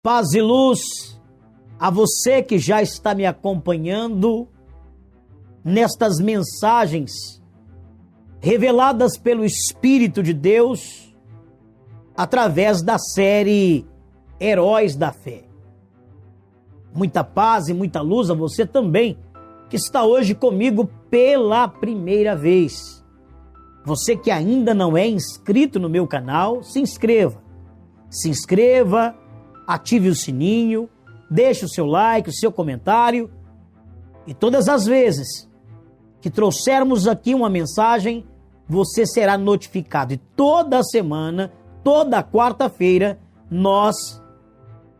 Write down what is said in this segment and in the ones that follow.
Paz e luz a você que já está me acompanhando nestas mensagens reveladas pelo Espírito de Deus através da série Heróis da Fé. Muita paz e muita luz a você também que está hoje comigo pela primeira vez. Você que ainda não é inscrito no meu canal, se inscreva. Se inscreva, ative o sininho, deixe o seu like, o seu comentário. E todas as vezes que trouxermos aqui uma mensagem, você será notificado. E toda semana, toda quarta-feira, nós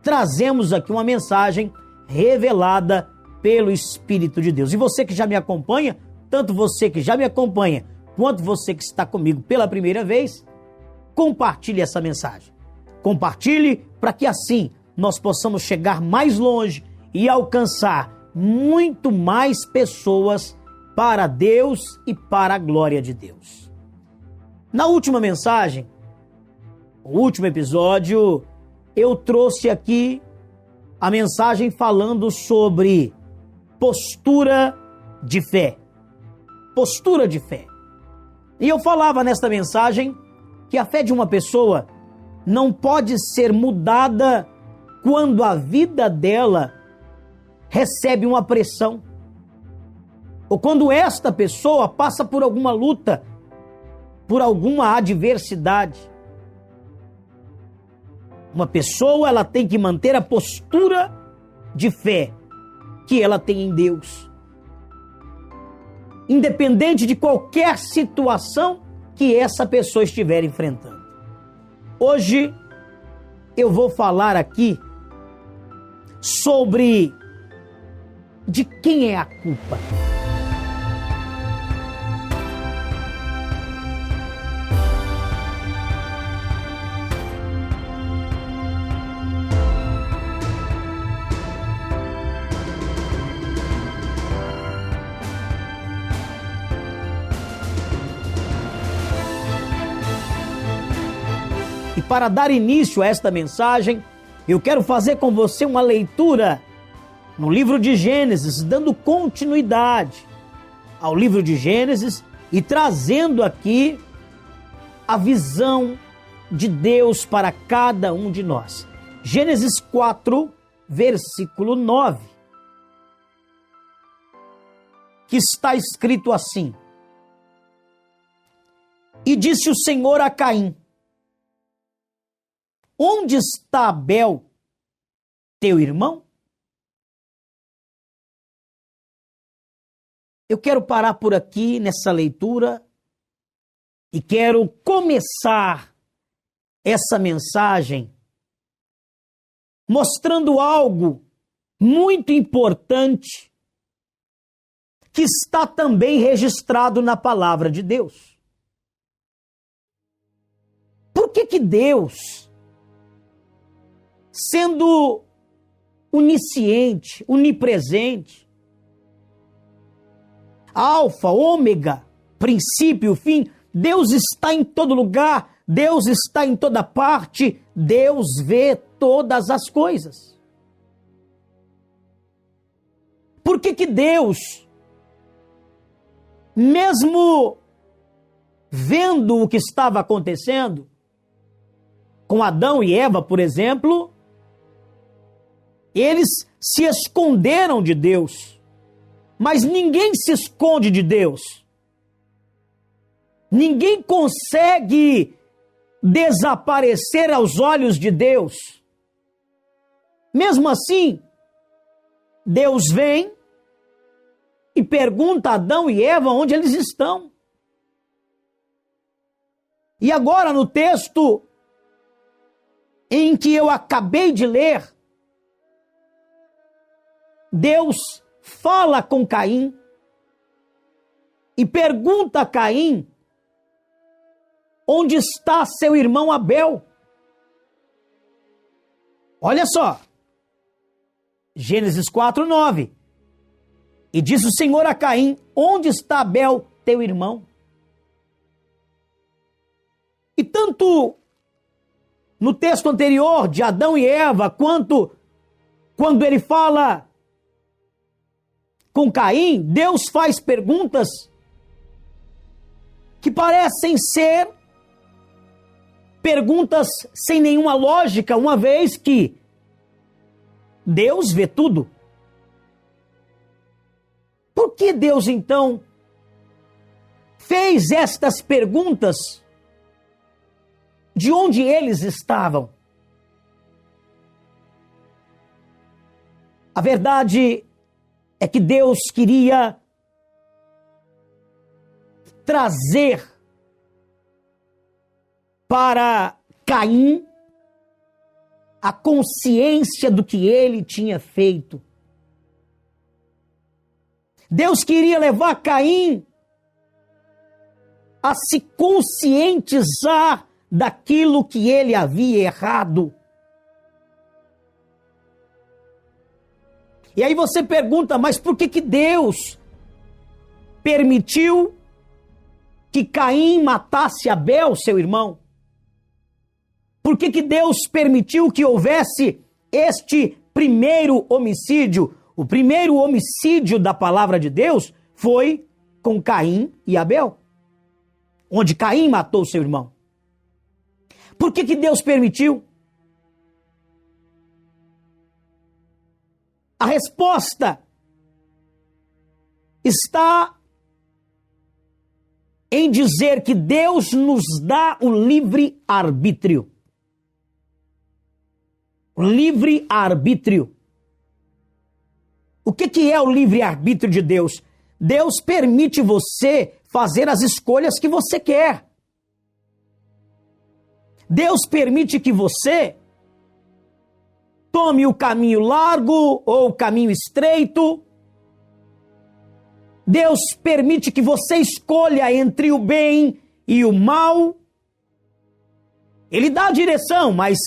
trazemos aqui uma mensagem revelada pelo Espírito de Deus. E você que já me acompanha, tanto você que já me acompanha, quanto você que está comigo pela primeira vez, compartilhe essa mensagem. Compartilhe para que assim nós possamos chegar mais longe e alcançar muito mais pessoas para Deus e para a glória de Deus. Na última mensagem, o último episódio, eu trouxe aqui a mensagem falando sobre postura de fé. Postura de fé. E eu falava nesta mensagem que a fé de uma pessoa não pode ser mudada quando a vida dela recebe uma pressão, ou quando esta pessoa passa por alguma luta, por alguma adversidade. Uma pessoa, ela tem que manter a postura de fé que ela tem em Deus, independente de qualquer situação que essa pessoa estiver enfrentando. Hoje eu vou falar aqui sobre de quem é a culpa. E para dar início a esta mensagem, eu quero fazer com você uma leitura no livro de Gênesis, dando continuidade ao livro de Gênesis e trazendo aqui a visão de Deus para cada um de nós. Gênesis 4, versículo 9, que está escrito assim: E disse o Senhor a Caim: Onde está Abel, teu irmão? Eu quero parar por aqui nessa leitura e quero começar essa mensagem mostrando algo muito importante que está também registrado na palavra de Deus. Por que Deus, sendo onisciente, onipresente, alfa, ômega, princípio, fim, Deus está em todo lugar, Deus está em toda parte, Deus vê todas as coisas. Por que Deus, mesmo vendo o que estava acontecendo com Adão e Eva, por exemplo, eles se esconderam de Deus? Mas ninguém se esconde de Deus. Ninguém consegue desaparecer aos olhos de Deus. Mesmo assim, Deus vem e pergunta a Adão e Eva onde eles estão. E agora no texto em que eu acabei de ler, Deus fala com Caim e pergunta a Caim onde está seu irmão Abel. Olha só, Gênesis 4, 9. E disse o Senhor a Caim: onde está Abel, teu irmão? E tanto no texto anterior de Adão e Eva, quanto quando ele fala com Caim, Deus faz perguntas que parecem ser perguntas sem nenhuma lógica, uma vez que Deus vê tudo. Por que Deus, então, fez estas perguntas de onde eles estavam? A verdade é que Deus queria trazer para Caim a consciência do que ele tinha feito. Deus queria levar Caim a se conscientizar daquilo que ele havia errado. E aí você pergunta, mas por que Deus permitiu que Caim matasse Abel, seu irmão? Por que Deus permitiu que houvesse este primeiro homicídio? O primeiro homicídio da palavra de Deus foi com Caim e Abel, onde Caim matou seu irmão. Por que Deus permitiu? A resposta está em dizer que Deus nos dá o livre-arbítrio. Livre-arbítrio. O que é o livre-arbítrio de Deus? Deus permite você fazer as escolhas que você quer. Deus permite que você tome o caminho largo ou o caminho estreito. Deus permite que você escolha entre o bem e o mal. Ele dá a direção, mas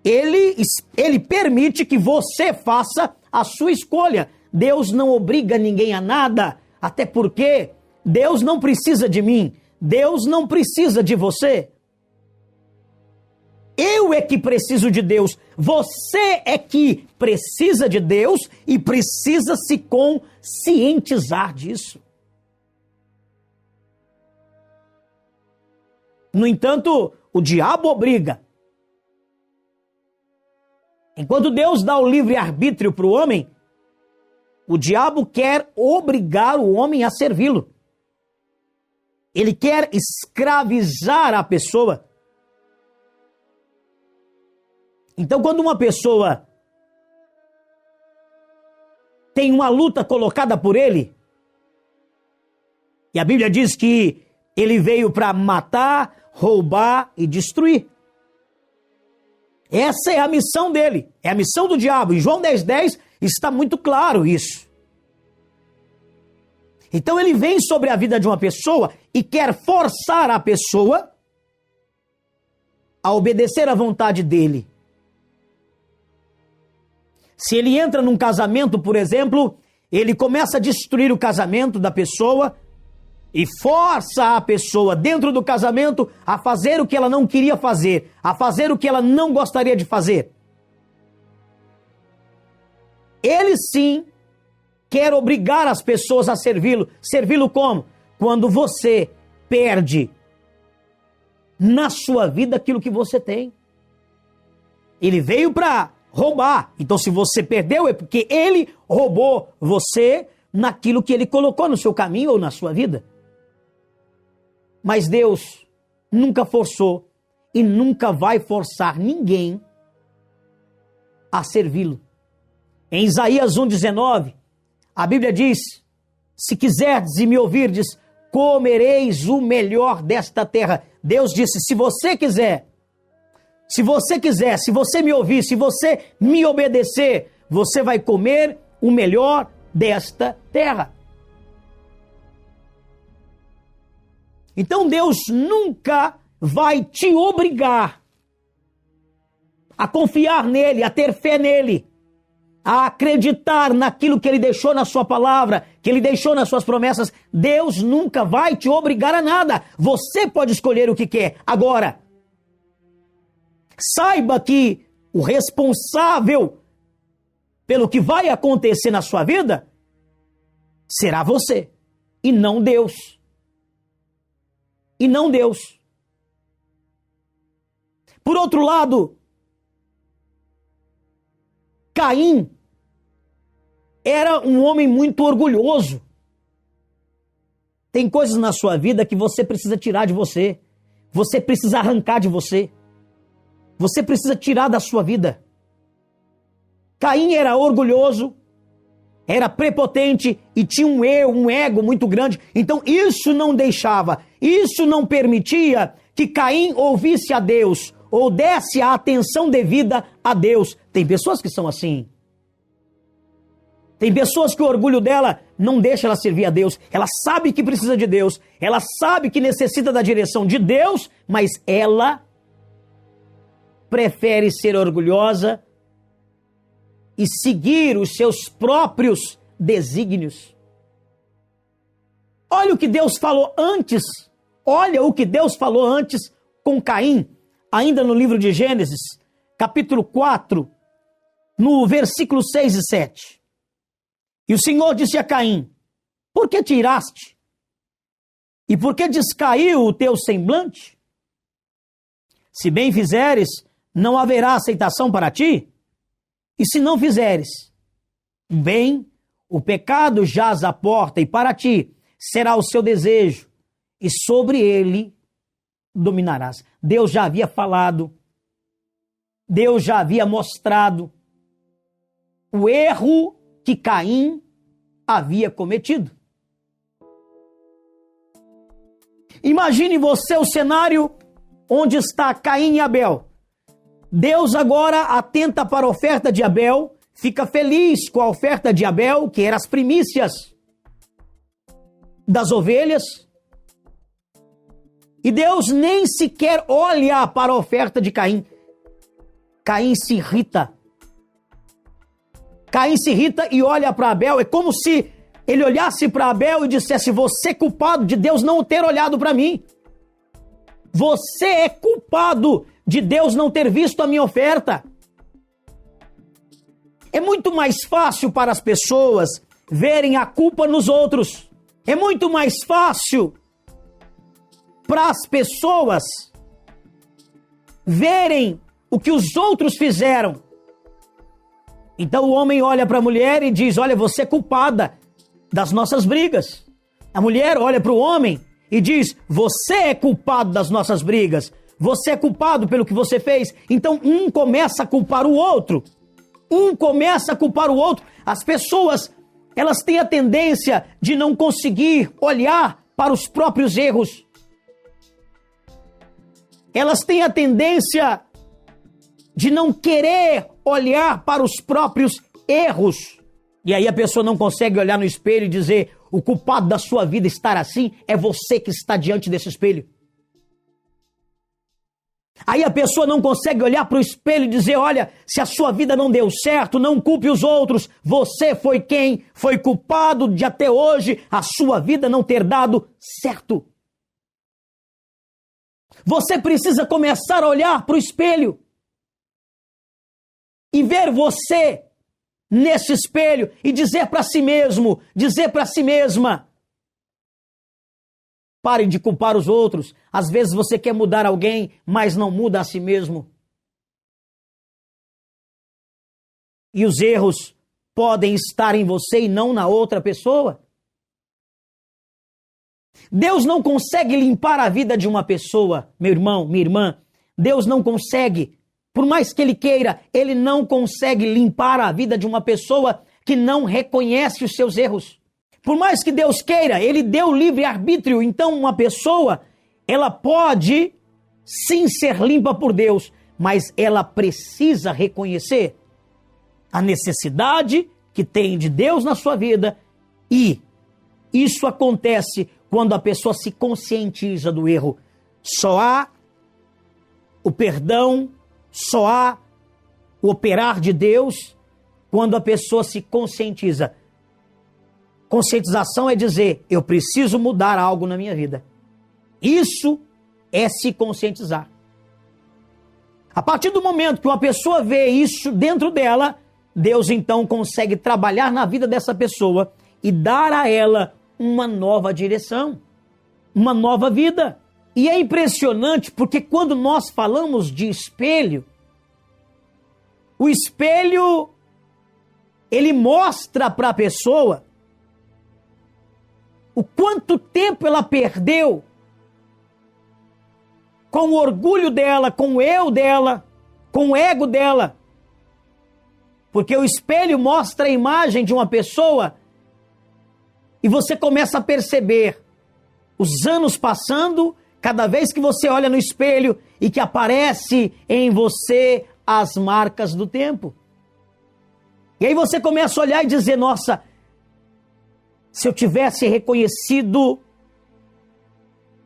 ele permite que você faça a sua escolha. Deus não obriga ninguém a nada, até porque Deus não precisa de mim, Deus não precisa de você. Eu é que preciso de Deus, você é que precisa de Deus e precisa se conscientizar disso. No entanto, o diabo obriga. Enquanto Deus dá o livre-arbítrio para o homem, o diabo quer obrigar o homem a servi-lo. Ele quer escravizar a pessoa. Então, quando uma pessoa tem uma luta colocada por ele, e a Bíblia diz que ele veio para matar, roubar e destruir. Essa é a missão dele, é a missão do diabo. Em João 10:10 está muito claro isso. Então ele vem sobre a vida de uma pessoa e quer forçar a pessoa a obedecer à vontade dele. Se ele entra num casamento, por exemplo, ele começa a destruir o casamento da pessoa e força a pessoa dentro do casamento a fazer o que ela não queria fazer, a fazer o que ela não gostaria de fazer. Ele sim quer obrigar as pessoas a servi-lo. Servi-lo como? Quando você perde na sua vida aquilo que você tem. Ele veio para roubar. Então, se você perdeu, é porque ele roubou você naquilo que ele colocou no seu caminho ou na sua vida. Mas Deus nunca forçou e nunca vai forçar ninguém a servi-lo. Em Isaías 1:19, a Bíblia diz: se quiserdes e me ouvirdes, comereis o melhor desta terra. Deus disse, se você quiser, se você me ouvir, se você me obedecer, você vai comer o melhor desta terra. Então Deus nunca vai te obrigar a confiar nele, a ter fé nele, a acreditar naquilo que ele deixou na sua palavra, que ele deixou nas suas promessas. Deus nunca vai te obrigar a nada. Você pode escolher o que quer. Agora, Saiba que o responsável pelo que vai acontecer na sua vida será você, e não Deus. E não Deus. Por outro lado, Caim era um homem muito orgulhoso. Tem coisas na sua vida que você precisa tirar de você. Você precisa arrancar de você. Você precisa tirar da sua vida. Caim era orgulhoso, era prepotente e tinha um ego muito grande. Então isso não permitia que Caim ouvisse a Deus ou desse a atenção devida a Deus. Tem pessoas que são assim. Tem pessoas que o orgulho dela não deixa ela servir a Deus. Ela sabe que precisa de Deus. Ela sabe que necessita da direção de Deus, mas ela prefere ser orgulhosa e seguir os seus próprios desígnios. Olha o que Deus falou antes. Olha o que Deus falou antes com Caim, ainda no livro de Gênesis, capítulo 4, no versículo 6 e 7. E o Senhor disse a Caim: por que te iraste? E por que descaiu o teu semblante? Se bem fizeres, não haverá aceitação para ti? E se não fizeres bem, o pecado jaz à porta, e para ti será o seu desejo, e sobre ele dominarás. Deus já havia falado, Deus já havia mostrado o erro que Caim havia cometido. Imagine você o cenário onde está Caim e Abel. Deus agora atenta para a oferta de Abel, fica feliz com a oferta de Abel, que eram as primícias das ovelhas. E Deus nem sequer olha para a oferta de Caim. Caim se irrita. Caim se irrita e olha para Abel. É como se ele olhasse para Abel e dissesse: você é culpado de Deus não ter olhado para mim. Você é culpado de Deus não ter visto a minha oferta. É muito mais fácil para as pessoas verem a culpa nos outros. É muito mais fácil para as pessoas verem o que os outros fizeram. Então o homem olha para a mulher e diz: olha, você é culpada das nossas brigas. A mulher olha para o homem e diz: você é culpado das nossas brigas. Você é culpado pelo que você fez. Então um começa a culpar o outro. Um começa a culpar o outro. As pessoas, elas têm a tendência de não conseguir olhar para os próprios erros. Elas têm a tendência de não querer olhar para os próprios erros. E aí a pessoa não consegue olhar no espelho e dizer: o culpado da sua vida estar assim é você que está diante desse espelho. Aí a pessoa não consegue olhar para o espelho e dizer: olha, se a sua vida não deu certo, não culpe os outros. Você foi quem foi culpado de até hoje a sua vida não ter dado certo. Você precisa começar a olhar para o espelho e ver você nesse espelho e dizer para si mesmo, dizer para si mesma: pare de culpar os outros. Às vezes você quer mudar alguém, mas não muda a si mesmo. E os erros podem estar em você e não na outra pessoa. Deus não consegue limpar a vida de uma pessoa, meu irmão, minha irmã. Deus não consegue. Por mais que Ele queira, Ele não consegue limpar a vida de uma pessoa que não reconhece os seus erros. Por mais que Deus queira, Ele deu livre-arbítrio. Então uma pessoa, ela pode sim ser limpa por Deus, mas ela precisa reconhecer a necessidade que tem de Deus na sua vida. E isso acontece quando a pessoa se conscientiza do erro. Só há o perdão, só há o operar de Deus quando a pessoa se conscientiza. Conscientização é dizer: eu preciso mudar algo na minha vida. Isso é se conscientizar. A partir do momento que uma pessoa vê isso dentro dela, Deus então consegue trabalhar na vida dessa pessoa e dar a ela uma nova direção, uma nova vida. E é impressionante porque quando nós falamos de espelho, o espelho, ele mostra para a pessoa o quanto tempo ela perdeu com o orgulho dela, com o eu dela, com o ego dela. Porque o espelho mostra a imagem de uma pessoa e você começa a perceber os anos passando, cada vez que você olha no espelho e que aparece em você as marcas do tempo. E aí você começa a olhar e dizer, nossa, se eu tivesse reconhecido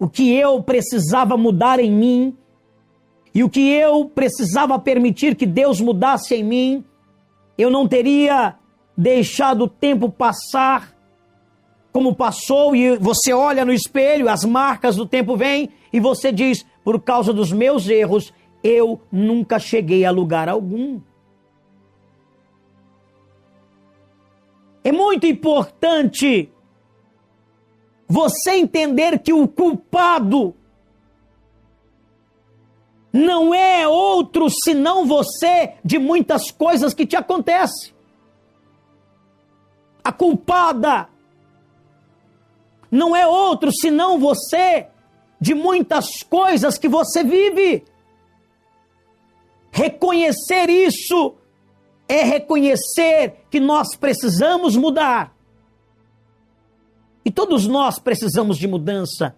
o que eu precisava mudar em mim e o que eu precisava permitir que Deus mudasse em mim, eu não teria deixado o tempo passar como passou. E você olha no espelho, as marcas do tempo vêm e você diz, por causa dos meus erros, eu nunca cheguei a lugar algum. É muito importante você entender que o culpado não é outro senão você de muitas coisas que te acontecem. A culpada não é outro senão você de muitas coisas que você vive. Reconhecer isso é reconhecer que nós precisamos mudar. E todos nós precisamos de mudança.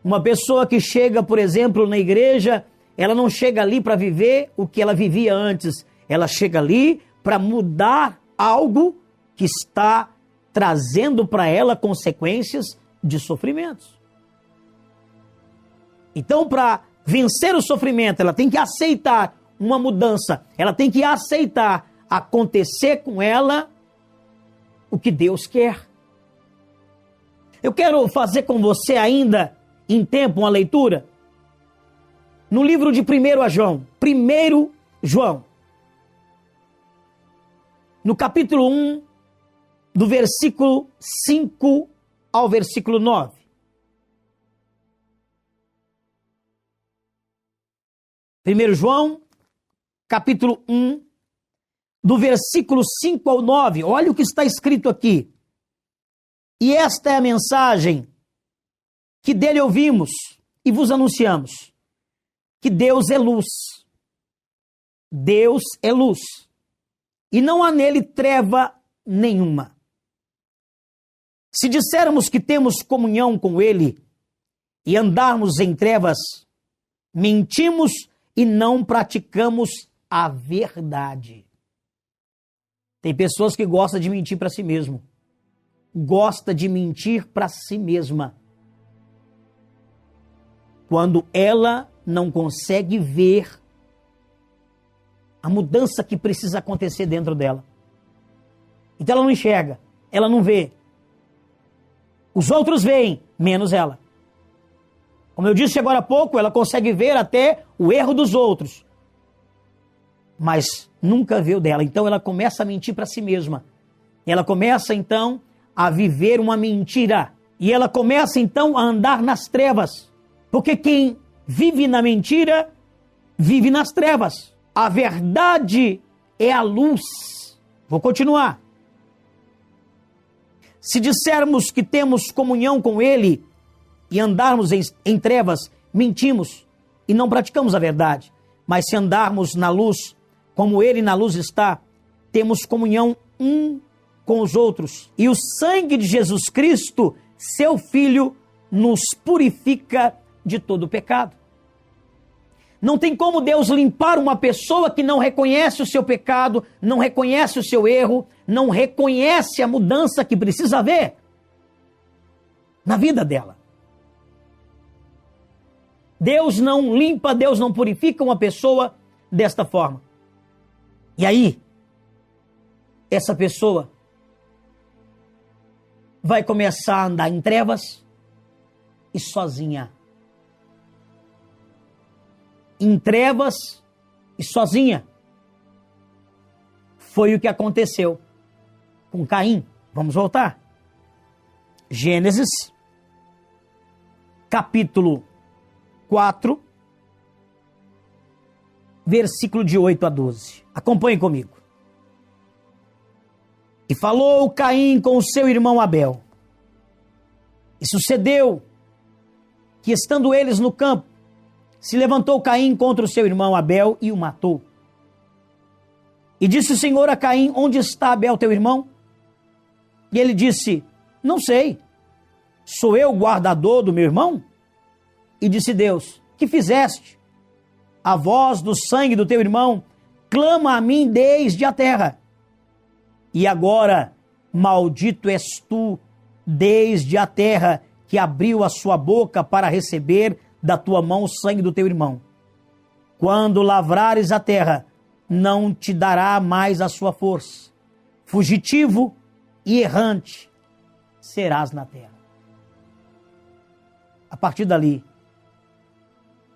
Uma pessoa que chega, por exemplo, na igreja, ela não chega ali para viver o que ela vivia antes. Ela chega ali para mudar algo que está trazendo para ela consequências de sofrimentos. Então, para vencer o sofrimento, ela tem que aceitar uma mudança. Ela tem que aceitar acontecer com ela o que Deus quer. Eu quero fazer com você ainda, em tempo, uma leitura no livro de 1 João. 1 João. No capítulo 1, do versículo 5 ao versículo 9. Primeiro João, capítulo 1, do versículo 5 ao 9. Olha o que está escrito aqui. E esta é a mensagem que dele ouvimos e vos anunciamos, que Deus é luz. Deus é luz. E não há nele treva nenhuma. Se dissermos que temos comunhão com ele e andarmos em trevas, mentimos e não praticamos a verdade. Tem pessoas que gostam de mentir para si mesmo. Gosta de mentir para si mesma. Quando ela não consegue ver a mudança que precisa acontecer dentro dela. Então ela não enxerga, ela não vê. Os outros veem, menos ela. Como eu disse agora há pouco, ela consegue ver até o erro dos outros, mas nunca vê o dela. Então ela começa a mentir para si mesma. Ela começa então a viver uma mentira. E ela começa então a andar nas trevas. Porque quem vive na mentira, vive nas trevas. A verdade é a luz. Vou continuar. Se dissermos que temos comunhão com ele e andarmos em trevas, mentimos e não praticamos a verdade. Mas se andarmos na luz, como ele na luz está, temos comunhão um com os outros. E o sangue de Jesus Cristo, seu Filho, nos purifica de todo pecado. Não tem como Deus limpar uma pessoa que não reconhece o seu pecado, não reconhece o seu erro, não reconhece a mudança que precisa haver na vida dela. Deus não limpa, Deus não purifica uma pessoa desta forma. E aí, essa pessoa vai começar a andar em trevas e sozinha. em trevas e sozinha. Foi o que aconteceu com Caim. Vamos voltar. Gênesis, capítulo 4, versículo de 8 a 12. Acompanhe comigo. E falou Caim com o seu irmão Abel. E sucedeu que, estando eles no campo, se levantou Caim contra o seu irmão Abel e o matou. E disse o Senhor a Caim: onde está Abel teu irmão? E ele disse: não sei. Sou eu o guardador do meu irmão? E disse Deus: que fizeste? A voz do sangue do teu irmão clama a mim desde a terra. E agora, maldito és tu desde a terra, que abriu a sua boca para receber da tua mão o sangue do teu irmão. Quando lavrares a terra, não te dará mais a sua força. Fugitivo e errante serás na terra. A partir dali,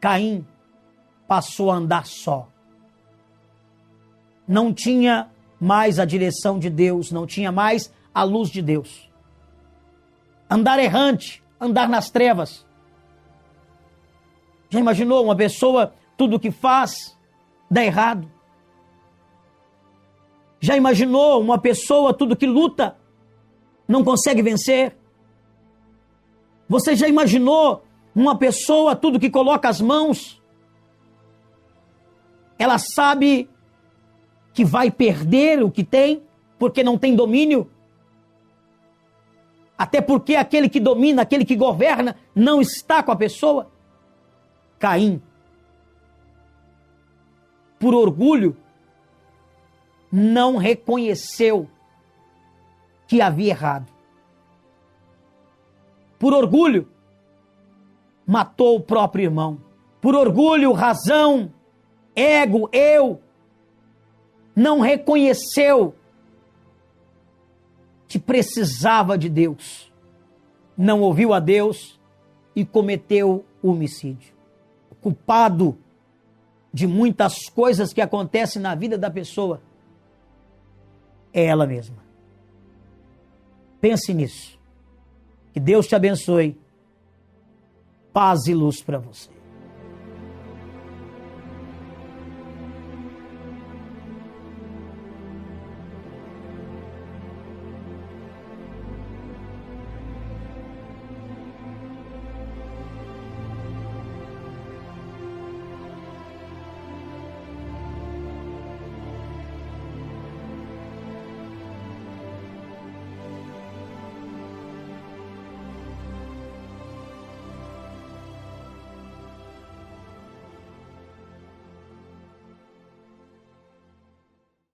Caim passou a andar só. Não tinha mais a direção de Deus, não tinha mais a luz de Deus. Andar errante, andar nas trevas. Já imaginou uma pessoa, tudo que faz dá errado? Já imaginou uma pessoa, tudo que luta, não consegue vencer? Você já imaginou uma pessoa, tudo que coloca as mãos, ela sabe que vai perder o que tem, porque não tem domínio? Até porque aquele que domina, aquele que governa, não está com a pessoa. Caim, por orgulho, não reconheceu que havia errado. Por orgulho, matou o próprio irmão. Por orgulho, razão, ego, eu, não reconheceu que precisava de Deus. Não ouviu a Deus e cometeu homicídio. O culpado de muitas coisas que acontecem na vida da pessoa é ela mesma. Pense nisso. Que Deus te abençoe. Paz e luz para você.